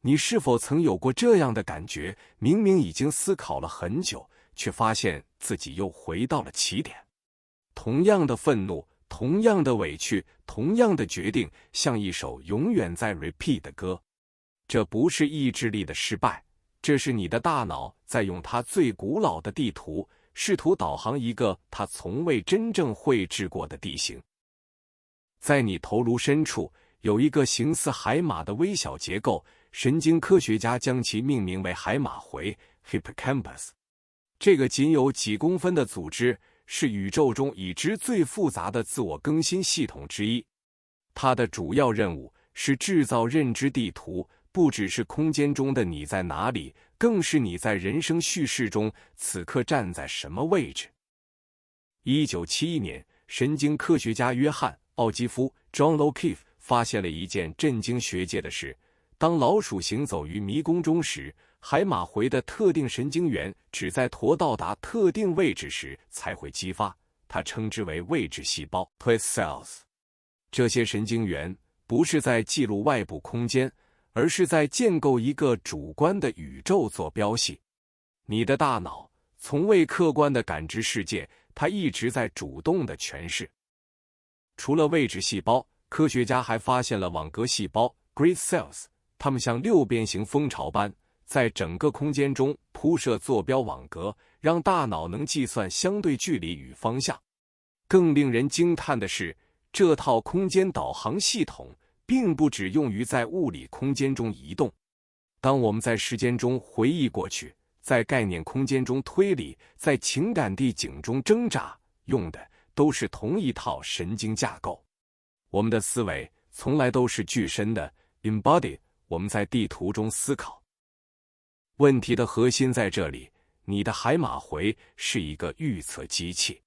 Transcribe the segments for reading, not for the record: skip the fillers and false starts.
你是否曾有过这样的感觉，明明已经思考了很久，却发现自己又回到了起点？同样的愤怒，同样的委屈，同样的决定，像一首永远在 repeat 的歌。这不是意志力的失败，这是你的大脑在用它最古老的地图，试图导航一个它从未真正绘制过的地形。在你头颅深处，有一个形似海马的微小结构，神经科学家将其命名为海马回 Hippocampus。这个仅有几公分的组织是宇宙中已知最复杂的自我更新系统之一。它的主要任务是制造认知地图，不只是空间中的你在哪里，更是你在人生叙事中此刻站在什么位置。1971年，神经科学家约翰·奥基夫 John O'Keefe 发现了一件震惊学界的事：当老鼠行走于迷宫中时，海马回的特定神经元只在驼到达特定位置时才会激发，它称之为位置细胞 （place cells）。这些神经元不是在记录外部空间，而是在建构一个主观的宇宙坐标系。你的大脑从未客观地感知世界，它一直在主动地诠释。除了位置细胞，科学家还发现了网格细胞 （grid cells）， 它们像六边形蜂巢般在整个空间中铺设坐标网格，让大脑能计算相对距离与方向。更令人惊叹的是，这套空间导航系统并不只用于在物理空间中移动。当我们在时间中回忆过去，在概念空间中推理，在情感地景中挣扎，用的都是同一套神经架构。我们的思维从来都是具身的 embodied， 我们在地图中思考。问题的核心在这里，你的海马回是一个预测机器，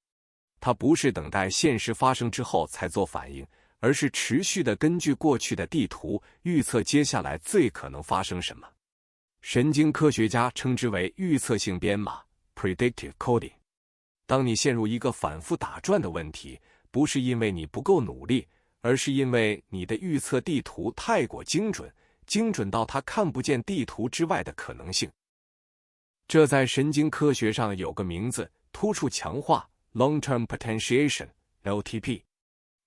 它不是等待现实发生之后才做反应，而是持续地根据过去的地图预测接下来最可能发生什么。神经科学家称之为预测性编码 predictive coding。 当你陷入一个反复打转的问题，不是因为你不够努力，而是因为你的预测地图太过精准，精准到它看不见地图之外的可能性。这在神经科学上有个名字，突触强化 long-term potentiation LTP。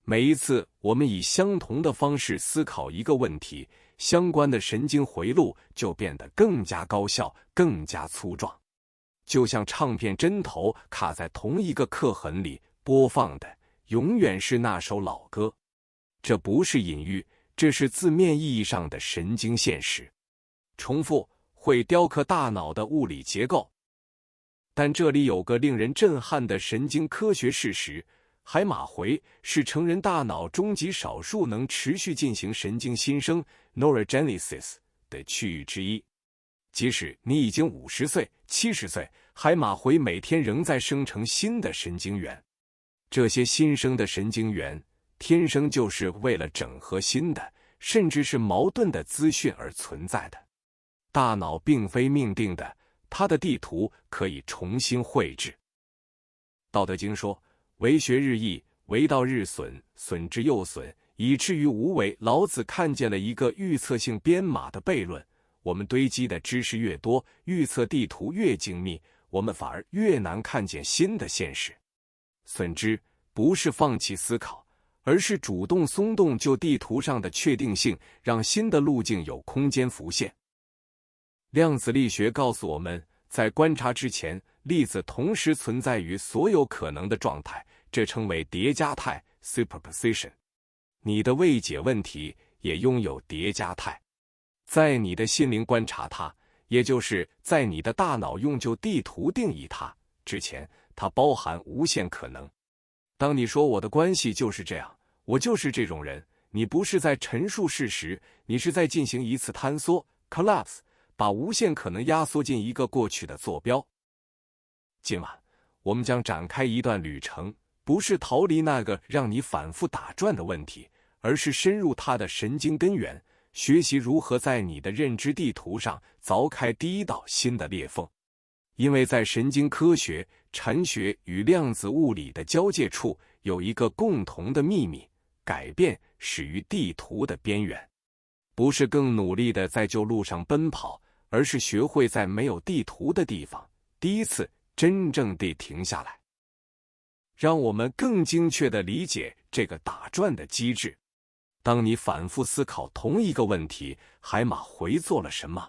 每一次我们以相同的方式思考一个问题，相关的神经回路就变得更加高效，更加粗壮，就像唱片针头卡在同一个刻痕里，播放的永远是那首老歌。这不是隐喻，这是字面意义上的神经现实。重复会雕刻大脑的物理结构。但这里有个令人震撼的神经科学事实：海马回是成人大脑中极少数能持续进行神经新生 neurogenesis 的区域之一。即使你已经50岁、70岁，海马回每天仍在生成新的神经元。这些新生的神经元天生就是为了整合新的，甚至是矛盾的资讯而存在的。大脑并非命定的，它的地图可以重新绘制。道德经说：为学日益，为道日损，损之又损，以至于无为。老子看见了一个预测性编码的悖论：我们堆积的知识越多，预测地图越精密，我们反而越难看见新的现实。损之不是放弃思考，而是主动松动旧地图上的确定性，让新的路径有空间浮现。量子力学告诉我们，在观察之前，粒子同时存在于所有可能的状态，这称为叠加态 superposition。 你的未解问题也拥有叠加态，在你的心灵观察它，也就是在你的大脑用旧地图定义它之前，它包含无限可能。当你说我的关系就是这样，我就是这种人，你不是在陈述事实，你是在进行一次坍缩 collapse， 把无限可能压缩进一个过去的坐标。今晚我们将展开一段旅程，不是逃离那个让你反复打转的问题，而是深入它的神经根源，学习如何在你的认知地图上凿开第一道新的裂缝。因为在神经科学、禅学与量子物理的交界处有一个共同的秘密：改变始于地图的边缘。不是更努力地在旧路上奔跑，而是学会在没有地图的地方，第一次真正地停下来。让我们更精确地理解这个打转的机制。当你反复思考同一个问题，海马回做了什么？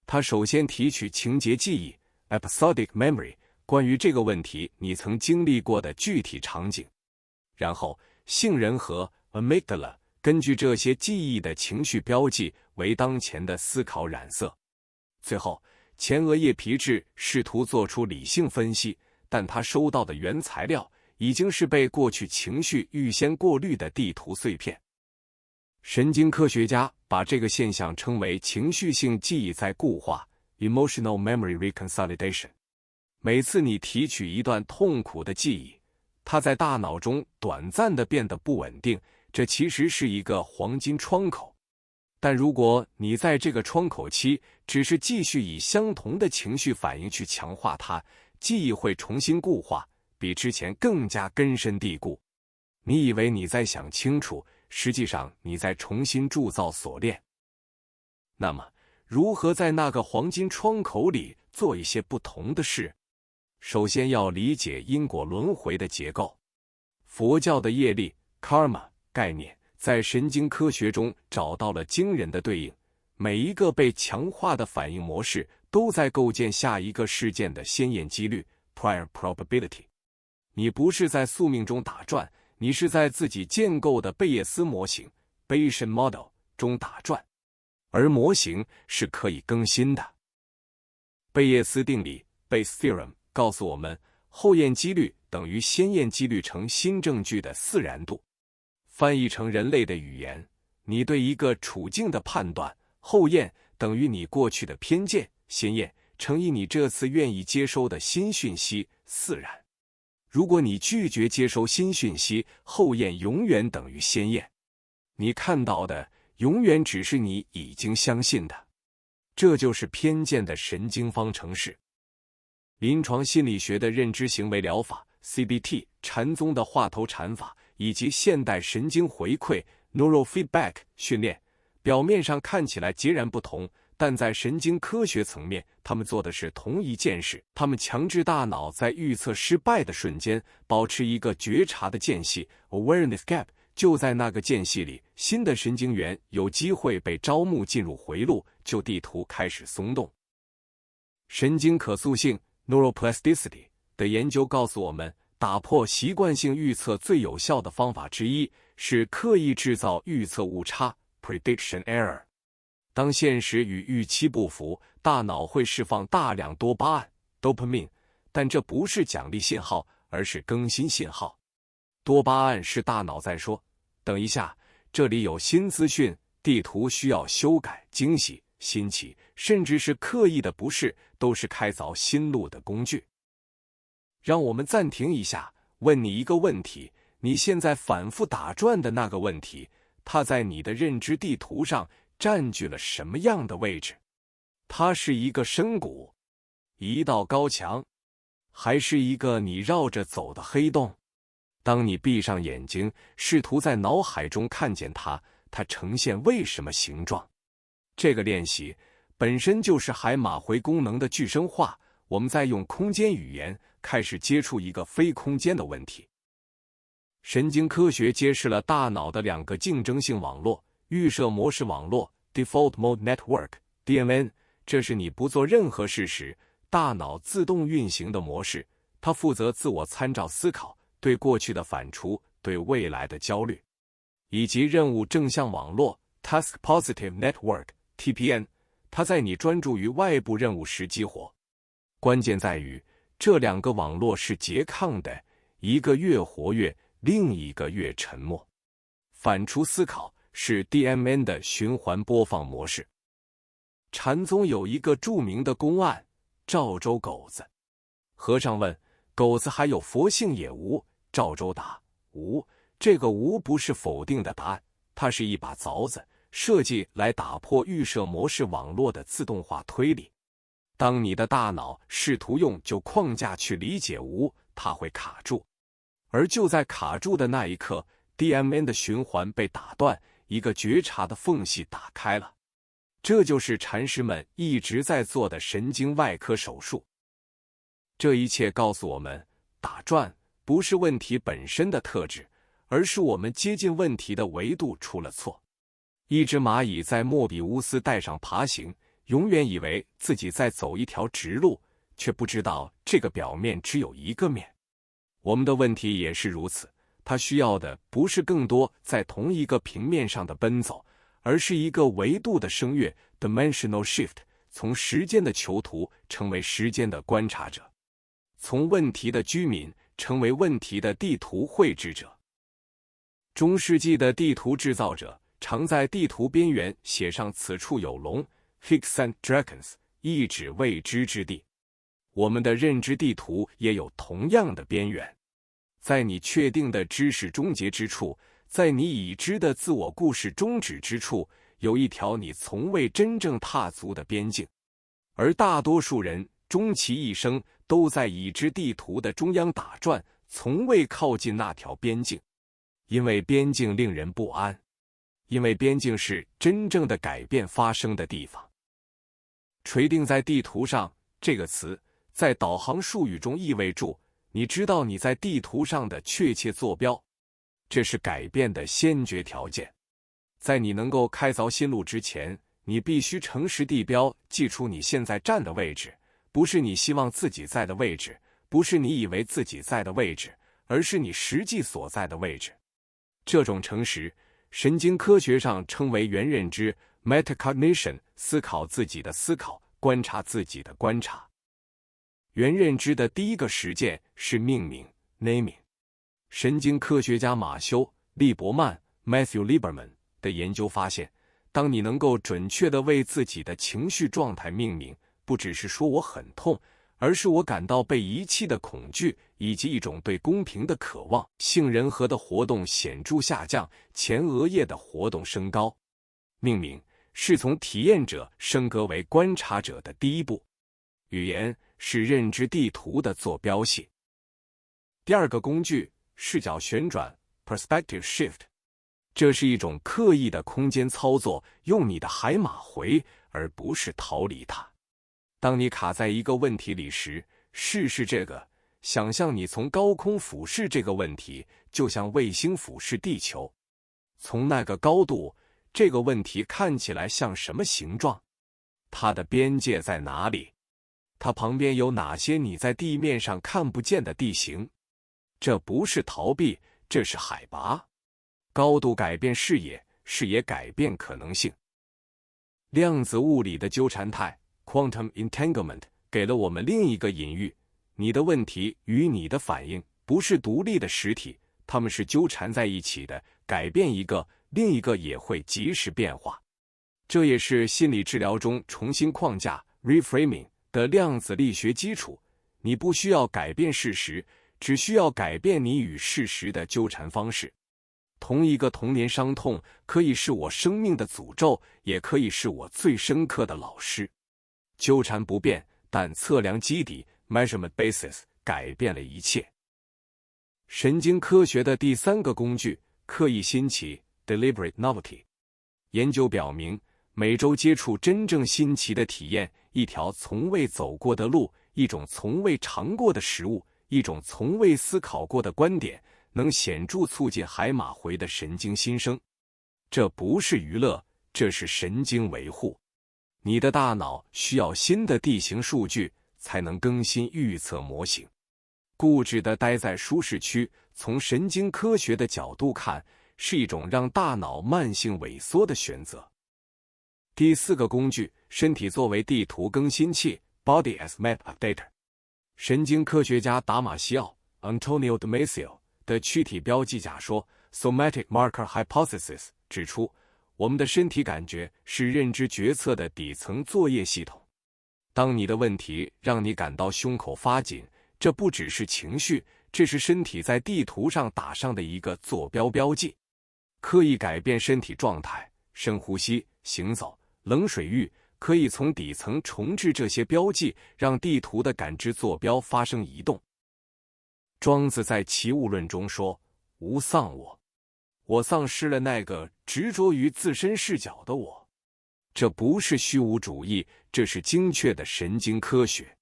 它首先提取情节记忆 （episodic memory）， 关于这个问题你曾经历过的具体场景。然后，杏仁核 （amygdala） 根据这些记忆的情绪标记为当前的思考染色。最后，前额叶皮质试图做出理性分析，但它收到的原材料已经是被过去情绪预先过滤的地图碎片。神经科学家把这个现象称为情绪性记忆再固化 （emotional memory reconsolidation）。每次你提取一段痛苦的记忆，它在大脑中短暂地变得不稳定，这其实是一个黄金窗口。但如果你在这个窗口期只是继续以相同的情绪反应去强化它，记忆会重新固化，比之前更加根深蒂固。你以为你在想清楚，实际上你在重新铸造锁链。那么，如何在那个黄金窗口里做一些不同的事？首先要理解因果轮回的结构。佛教的业力 karma 概念在神经科学中找到了惊人的对应，每一个被强化的反应模式都在构建下一个事件的先验几率 prior probability。你不是在宿命中打转，你是在自己建构的贝叶斯模型 Bayesian model 中打转，而模型是可以更新的。贝叶斯定理 Bayes theorem 告诉我们，后验几率等于先验几率乘新证据的自然度。翻译成人类的语言，你对一个处境的判断，后验等于你过去的偏见，先验乘以你这次愿意接收的新讯息，自然。如果你拒绝接收新讯息，后验永远等于先验。你看到的永远只是你已经相信的。这就是偏见的神经方程式。临床心理学的认知行为疗法 CBT、 禅宗的话头禅法以及现代神经回馈 neurofeedback 训练，表面上看起来截然不同，但在神经科学层面，他们做的是同一件事。他们强制大脑在预测失败的瞬间保持一个觉察的间隙 awareness gap， 就在那个间隙里，新的神经元有机会被招募进入回路，就地图开始松动。神经可塑性 neuroplasticity 的研究告诉我们，打破习惯性预测最有效的方法之一是刻意制造预测误差 prediction error。当现实与预期不符，大脑会释放大量多巴胺 dopamine， 但这不是奖励信号，而是更新信号。多巴胺是大脑在说，等一下，这里有新资讯，地图需要修改，惊喜、新奇，甚至是刻意的不适，都是开凿新路的工具。让我们暂停一下，问你一个问题，你现在反复打转的那个问题，它在你的认知地图上占据了什么样的位置？它是一个深谷，一道高墙，还是一个你绕着走的黑洞？当你闭上眼睛，试图在脑海中看见它，它呈现为什么形状？这个练习本身就是海马回功能的具身化，我们在用空间语言开始接触一个非空间的问题。神经科学揭示了大脑的两个竞争性网络，预设模式网络 Default Mode Network DMN， 这是你不做任何事时大脑自动运行的模式，它负责自我参照思考，对过去的反刍，对未来的焦虑，以及任务正向网络 Task Positive Network TPN， 它在你专注于外部任务时激活。关键在于这两个网络是拮抗的，一个越活跃，另一个越沉默。反刍思考是 DMN 的循环播放模式。禅宗有一个著名的公案，赵州狗子。和尚问狗子还有佛性也无，赵州答无。这个无不是否定的答案，它是一把凿子，设计来打破预设模式网络的自动化推理。当你的大脑试图用旧框架去理解无，它会卡住。而就在卡住的那一刻，DMN 的循环被打断，一个觉察的缝隙打开了。这就是禅师们一直在做的神经外科手术。这一切告诉我们，打转不是问题本身的特质，而是我们接近问题的维度出了错。一只蚂蚁在莫比乌斯带上爬行，永远以为自己在走一条直路，却不知道这个表面只有一个面。我们的问题也是如此，它需要的不是更多在同一个平面上的奔走，而是一个维度的升跃 （dimensional shift）， 从时间的囚徒成为时间的观察者，从问题的居民成为问题的地图绘制者。中世纪的地图制造者常在地图边缘写上此处有龙 （Hexant Dragons）， 意指未知之地。我们的认知地图也有同样的边缘，在你确定的知识终结之处，在你已知的自我故事终止之处，有一条你从未真正踏足的边境。而大多数人终其一生都在已知地图的中央打转，从未靠近那条边境。因为边境令人不安，因为边境是真正的改变发生的地方。垂定在地图上这个词在导航术语中意味着你知道你在地图上的确切坐标，这是改变的先决条件。在你能够开凿新路之前，你必须诚实地标记出你现在站的位置，不是你希望自己在的位置，不是你以为自己在的位置，而是你实际所在的位置。这种诚实，神经科学上称为原认知 （metacognition）， 思考自己的思考，观察自己的观察。原认知的第一个实践是命名 （naming）。神经科学家马修·利伯曼 （Matthew Lieberman） 的研究发现，当你能够准确地为自己的情绪状态命名，不只是说我很痛，而是我感到被遗弃的恐惧，以及一种对公平的渴望，杏仁核的活动显著下降，前额叶的活动升高。命名是从体验者升格为观察者的第一步。语言是认知地图的坐标系。第二个工具，视角旋转 （perspective shift）， 这是一种刻意的空间操作，用你的海马回，而不是逃离它。当你卡在一个问题里时，试试这个，想象你从高空俯视这个问题，就像卫星俯视地球。从那个高度，这个问题看起来像什么形状？它的边界在哪里？它旁边有哪些你在地面上看不见的地形？这不是逃避，这是海拔。高度改变视野，视野改变可能性。量子物理的纠缠态 （quantum entanglement） 给了我们另一个隐喻：你的问题与你的反应不是独立的实体，它们是纠缠在一起的。改变一个，另一个也会及时变化。这也是心理治疗中重新框架 （reframing） 的量子力学基础。你不需要改变事实，只需要改变你与事实的纠缠方式。同一个童年伤痛可以是我生命的诅咒，也可以是我最深刻的老师。纠缠不变，但测量基底 （measurement basis） 改变了一切。神经科学的第三个工具，刻意新奇 （deliberate novelty）。研究表明，每周接触真正新奇的体验，一条从未走过的路，一种从未尝过的食物，一种从未思考过的观点，能显著促进海马回的神经新生。这不是娱乐，这是神经维护。你的大脑需要新的地形数据，才能更新预测模型。固执地待在舒适区，从神经科学的角度看，是一种让大脑慢性萎缩的选择。第四个工具，身体作为地图更新器 （Body as Map Updater）。神经科学家达马西奥 （Antonio Damasio） 的躯体标记假说 （Somatic Marker Hypothesis） 指出，我们的身体感觉是认知决策的底层作业系统。当你的问题让你感到胸口发紧，这不只是情绪，这是身体在地图上打上的一个坐标标记。刻意改变身体状态，深呼吸、行走、冷水浴，可以从底层重置这些标记，让地图的感知坐标发生移动。庄子在《齐物论》中说：“无丧我。”我丧失了那个执着于自身视角的我。这不是虚无主义，这是精确的神经科学。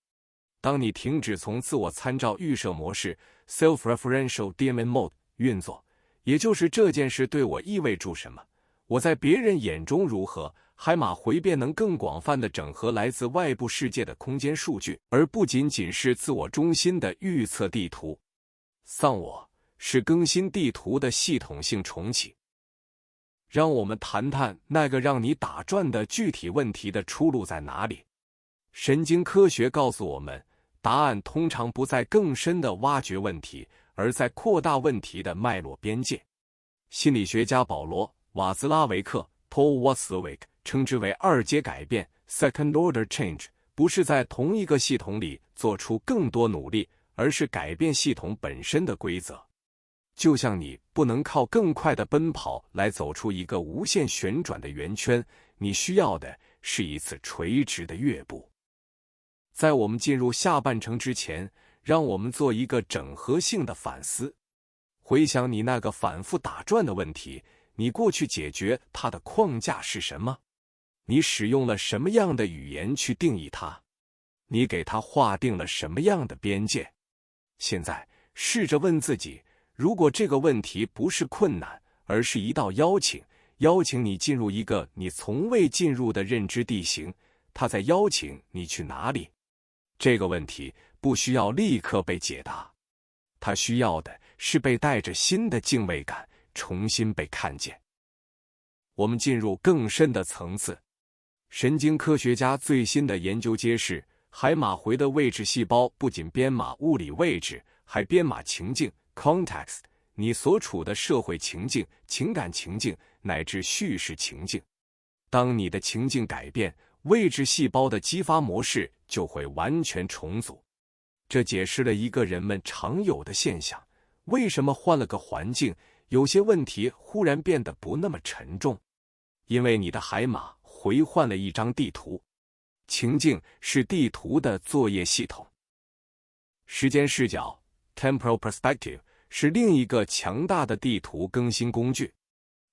当你停止从自我参照预设模式 （self-referential DMN mode） 运作，也就是这件事对我意味着什么，我在别人眼中如何，海马回便能更广泛地整合来自外部世界的空间数据，而不仅仅是自我中心的预测地图。丧我是更新地图的系统性重启。让我们谈谈那个让你打转的具体问题的出路在哪里。神经科学告诉我们，答案通常不在更深的挖掘问题，而在扩大问题的脉络边界。心理学家保罗·瓦兹拉维克 （Paul Watzlawick） 称之为二阶改变 （second order change）， 不是在同一个系统里做出更多努力，而是改变系统本身的规则。就像你不能靠更快的奔跑来走出一个无限旋转的圆圈，你需要的是一次垂直的跃步。在我们进入下半程之前，让我们做一个整合性的反思。回想你那个反复打转的问题，你过去解决它的框架是什么？你使用了什么样的语言去定义它？你给它划定了什么样的边界？现在试着问自己，如果这个问题不是困难，而是一道邀请你进入一个你从未进入的认知地形，它在邀请你去哪里？这个问题不需要立刻被解答，它需要的是被带着新的敬畏感重新被看见。我们进入更深的层次。神经科学家最新的研究揭示，海马回的位置细胞不仅编码物理位置，还编码情境 context， 你所处的社会情境、情感情境乃至叙事情境。当你的情境改变，位置细胞的激发模式就会完全重组。这解释了一个人们常有的现象：为什么换了个环境，有些问题忽然变得不那么沉重？因为你的海马回换了一张地图。情境是地图的作业系统。时间视角 （temporal perspective） 是另一个强大的地图更新工具。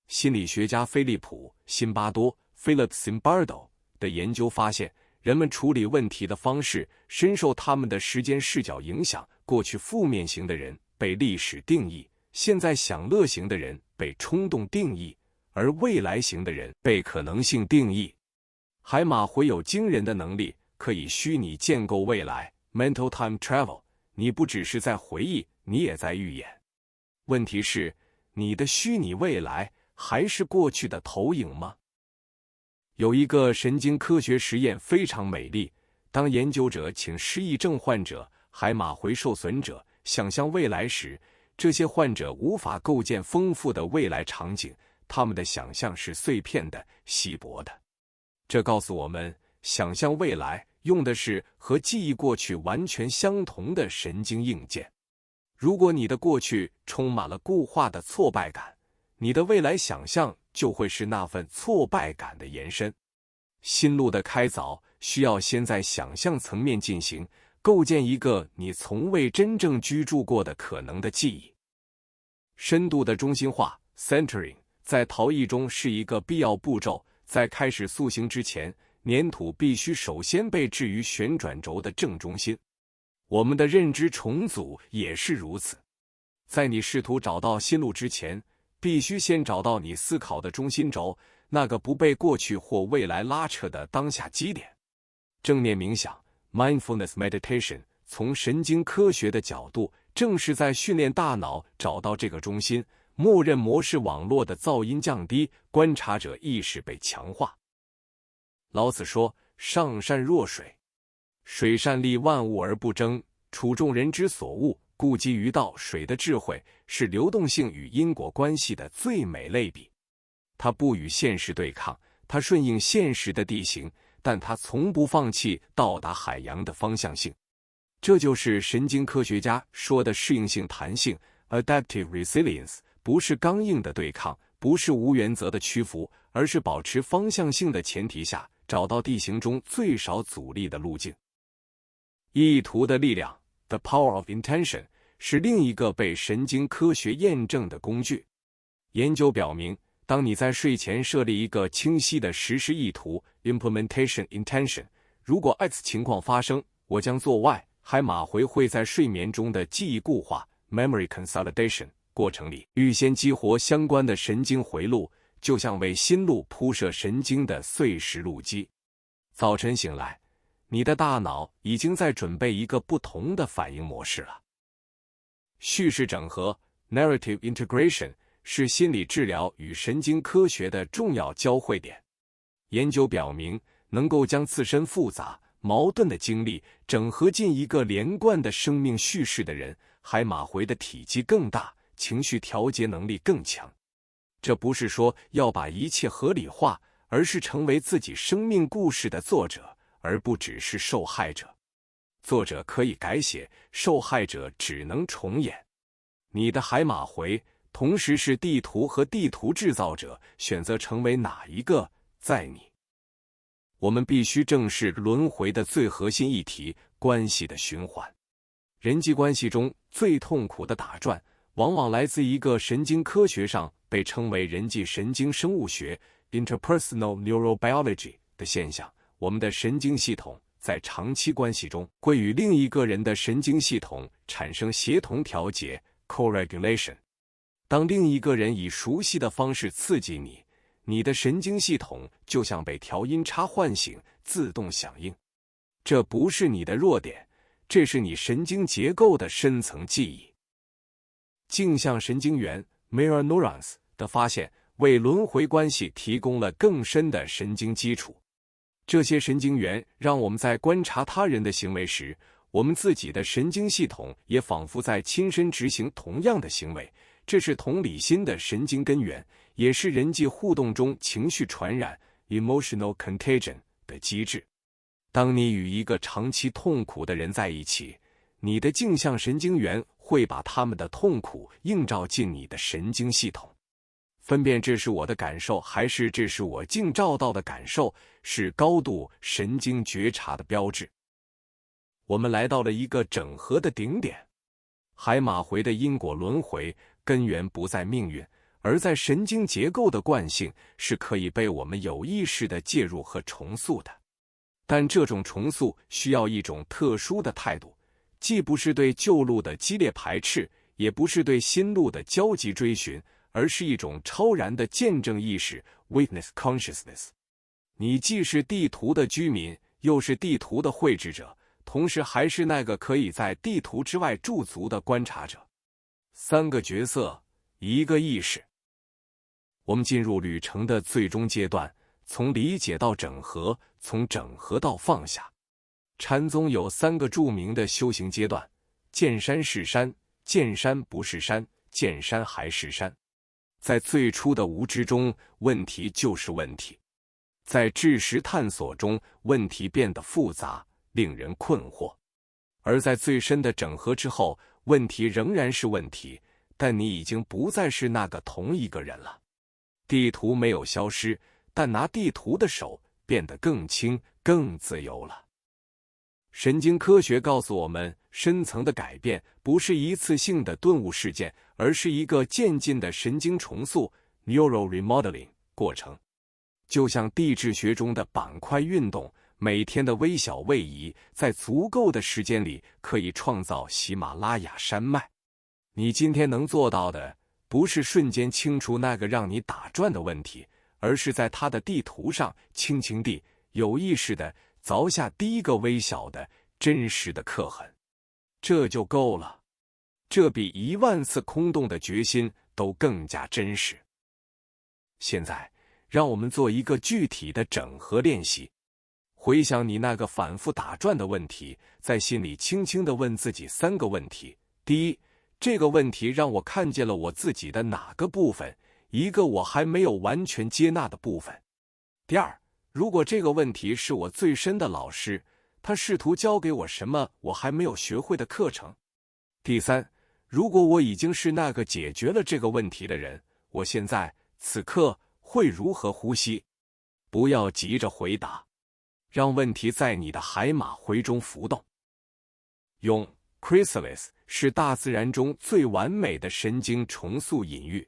心理学家菲利普·辛巴多 （Philip Zimbardo） 的研究发现，人们处理问题的方式深受他们的时间视角影响。过去负面型的人被历史定义，现在享乐型的人被冲动定义，而未来型的人被可能性定义。海马回有惊人的能力，可以虚拟建构未来 （mental time travel）。你不只是在回忆，你也在预演。问题是，你的虚拟未来还是过去的投影吗？有一个神经科学实验非常美丽。当研究者请失忆症患者、海马回受损者想象未来时，这些患者无法构建丰富的未来场景，他们的想象是碎片的、稀薄的。这告诉我们，想象未来用的是和记忆过去完全相同的神经硬件。如果你的过去充满了固化的挫败感，你的未来想象就会是那份挫败感的延伸。心路的开凿需要先在想象层面进行，构建一个你从未真正居住过的可能的记忆。深度的中心化 （centering） 在陶艺中是一个必要步骤。在开始塑形之前，粘土必须首先被置于旋转轴的正中心。我们的认知重组也是如此。在你试图找到新路之前，必须先找到你思考的中心轴，那个不被过去或未来拉扯的当下基点。正念冥想 （mindfulness meditation） 从神经科学的角度，正是在训练大脑找到这个中心。默认模式网络的噪音降低，观察者意识被强化。老子说：“上善若水，水善利万物而不争，处众人之所恶，故几于道。”水的智慧是流动性与因果关系的最美类比。它不与现实对抗，它顺应现实的地形，但它从不放弃到达海洋的方向性。这就是神经科学家说的适应性弹性 （adaptive resilience）。不是刚硬的对抗，不是无原则的屈服，而是保持方向性的前提下，找到地形中最少阻力的路径。意图的力量 （The Power of Intention） 是另一个被神经科学验证的工具。研究表明，当你在睡前设立一个清晰的实施意图 （implementation intention）， 如果 X 情况发生，我将做 Y， 海马回会在睡眠中的记忆固化 （memory consolidation） 过程里预先激活相关的神经回路，就像为新路铺设神经的碎石路基。早晨醒来，你的大脑已经在准备一个不同的反应模式了。叙事整合 （narrative integration） 是心理治疗与神经科学的重要交汇点。研究表明，能够将自身复杂、矛盾的经历整合进一个连贯的生命叙事的人，海马回的体积更大，情绪调节能力更强。这不是说要把一切合理化，而是成为自己生命故事的作者，而不只是受害者。作者可以改写，受害者只能重演。你的海马回同时是地图和地图制造者，选择成为哪一个，在你。我们必须正视轮回的最核心议题——关系的循环。人际关系中最痛苦的打转，往往来自一个神经科学上被称为人际神经生物学 （interpersonal neurobiology） 的现象。我们的神经系统在长期关系中会与另一个人的神经系统产生协同调节 （co-regulation）。当另一个人以熟悉的方式刺激你，你的神经系统就像被调音叉唤醒，自动响应。这不是你的弱点，这是你神经结构的深层记忆。镜像神经元 （mirror neurons） 的发现为轮回关系提供了更深的神经基础。这些神经元让我们在观察他人的行为时，我们自己的神经系统也仿佛在亲身执行同样的行为。这是同理心的神经根源，也是人际互动中情绪传染 （emotional contagion） 的机制。当你与一个长期痛苦的人在一起，你的镜像神经元会把他们的痛苦映照进你的神经系统。分辨这是我的感受还是这是我镜照到的感受，是高度神经觉察的标志。我们来到了一个整合的顶点。海马回的因果轮回根源不在命运，而在神经结构的惯性，是可以被我们有意识地介入和重塑的。但这种重塑需要一种特殊的态度，既不是对旧路的激烈排斥，也不是对新路的焦急追寻，而是一种超然的见证意识 （witness consciousness）。你既是地图的居民，又是地图的绘制者，同时还是那个可以在地图之外驻足的观察者。三个角色，一个意识。我们进入旅程的最终阶段，从理解到整合，从整合到放下。禅宗有三个著名的修行阶段：见山是山，见山不是山，见山还是山。在最初的无知中，问题就是问题；在知识探索中，问题变得复杂，令人困惑；而在最深的整合之后，问题仍然是问题，但你已经不再是那个同一个人了。地图没有消失，但拿地图的手变得更轻、更自由了。神经科学告诉我们，深层的改变不是一次性的顿悟事件，而是一个渐进的神经重塑 （neural remodeling） 过程。就像地质学中的板块运动，每天的微小位移，在足够的时间里可以创造喜马拉雅山脉。你今天能做到的，不是瞬间清除那个让你打转的问题，而是在它的地图上轻轻地、有意识地凿下第一个微小的、真实的刻痕。这就够了。这比10000次空洞的决心都更加真实。现在，让我们做一个具体的整合练习。回想你那个反复打转的问题，在心里轻轻地问自己3个问题。第一，这个问题让我看见了我自己的哪个部分，一个我还没有完全接纳的部分。第二，如果这个问题是我最深的老师，他试图教给我什么我还没有学会的课程。第三，如果我已经是那个解决了这个问题的人，我现在此刻会如何呼吸？不要急着回答，让问题在你的海马回中浮动。用 chrysalis 是大自然中最完美的神经重塑隐喻。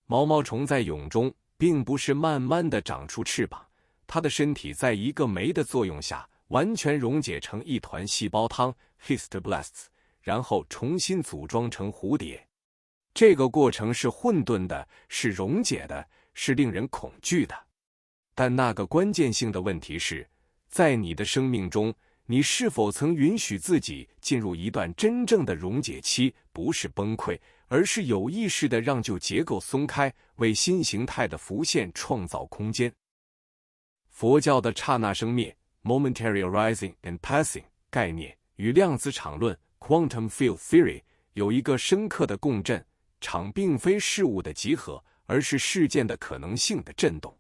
毛毛虫在蛹中并不是慢慢的长出翅膀，它的身体在一个酶的作用下完全溶解成一团细胞汤 histoblasts， 然后重新组装成蝴蝶。这个过程是混沌的，是溶解的，是令人恐惧的。但那个关键性的问题是，在你的生命中，你是否曾允许自己进入一段真正的溶解期，不是崩溃，而是有意识地让旧结构松开，为新形态的浮现创造空间。佛教的刹那生灭 momentary arising and passing 概念与量子场论 quantum field theory 有一个深刻的共振，场并非事物的集合，而是事件的可能性的震动。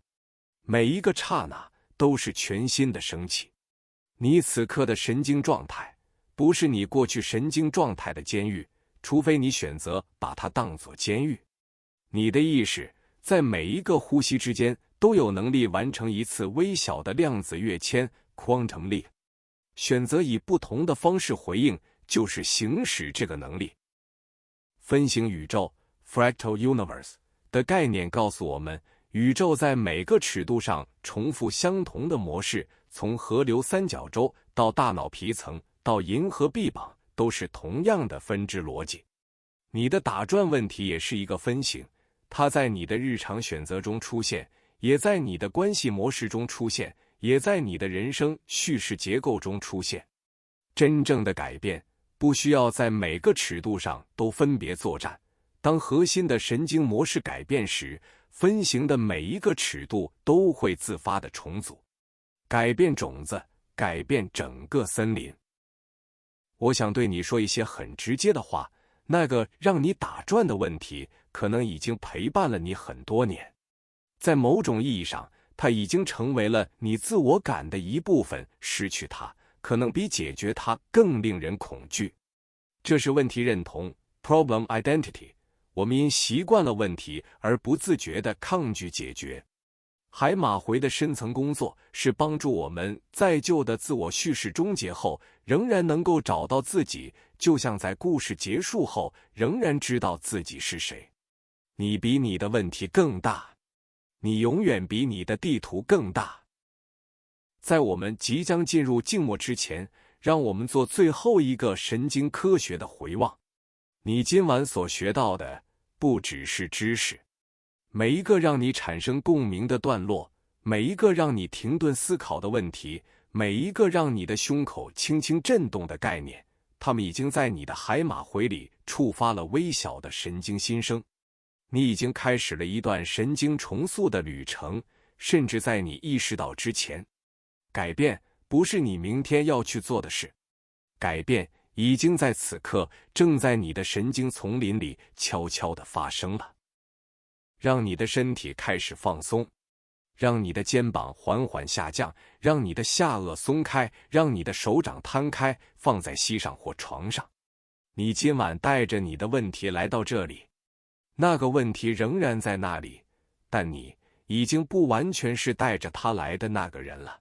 每一个刹那都是全新的升起。你此刻的神经状态，不是你过去神经状态的监狱，除非你选择把它当作监狱。你的意识在每一个呼吸之间都有能力完成一次微小的量子跃迁 quantum leap。选择以不同的方式回应，就是行使这个能力。分形宇宙 fractal universe 的概念告诉我们，宇宙在每个尺度上重复相同的模式，从河流三角洲到大脑皮层到银河臂膀，都是同样的分支逻辑。你的打转问题也是一个分形，它在你的日常选择中出现，也在你的关系模式中出现，也在你的人生叙事结构中出现。真正的改变不需要在每个尺度上都分别作战，当核心的神经模式改变时，分形的每一个尺度都会自发的重组，改变种子，改变整个森林。我想对你说一些很直接的话，那个让你打转的问题，可能已经陪伴了你很多年。在某种意义上，它已经成为了你自我感的一部分，失去它，可能比解决它更令人恐惧。这是问题认同 （problem identity）。我们因习惯了问题而不自觉地抗拒解决。海马回的深层工作是帮助我们在旧的自我叙事终结后，仍然能够找到自己，就像在故事结束后，仍然知道自己是谁。你比你的问题更大，你永远比你的地图更大。在我们即将进入静默之前，让我们做最后一个神经科学的回望。你今晚所学到的不只是知识，每一个让你产生共鸣的段落，每一个让你停顿思考的问题，每一个让你的胸口轻轻震动的概念，它们已经在你的海马回里触发了微小的神经新生。你已经开始了一段神经重塑的旅程，甚至在你意识到之前。改变不是你明天要去做的事，改变已经在此刻正在你的神经丛林里悄悄地发生了。让你的身体开始放松，让你的肩膀缓缓下降，让你的下颚松开，让你的手掌摊开，放在膝上或床上。你今晚带着你的问题来到这里，那个问题仍然在那里，但你已经不完全是带着它来的那个人了。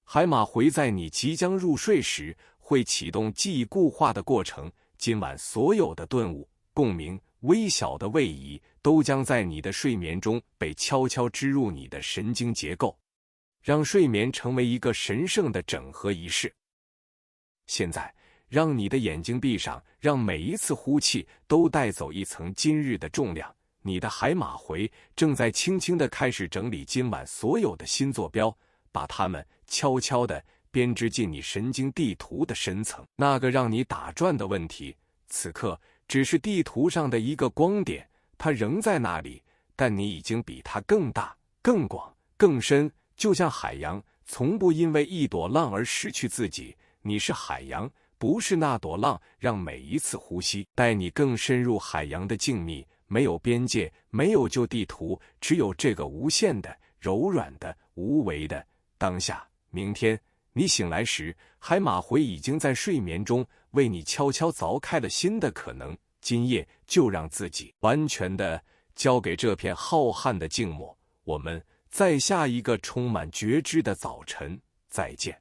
海马回在你即将入睡时会启动记忆固化的过程，今晚所有的顿悟、共鸣、微小的位移都将在你的睡眠中被悄悄植入你的神经结构，让睡眠成为一个神圣的整合仪式。现在，让你的眼睛闭上，让每一次呼气都带走一层今日的重量。你的海马回正在轻轻地开始整理今晚所有的新坐标，把它们悄悄地编织进你神经地图的深层。那个让你打转的问题，此刻只是地图上的一个光点，它仍在那里，但你已经比它更大、更广、更深，就像海洋，从不因为一朵浪而失去自己。你是海洋，不是那朵浪，让每一次呼吸带你更深入海洋的静谧，没有边界，没有旧地图，只有这个无限的、柔软的、无为的当下。明天你醒来时，海马回已经在睡眠中为你悄悄凿开了新的可能。今夜就让自己完全的交给这片浩瀚的静默。我们在下一个充满觉知的早晨再见。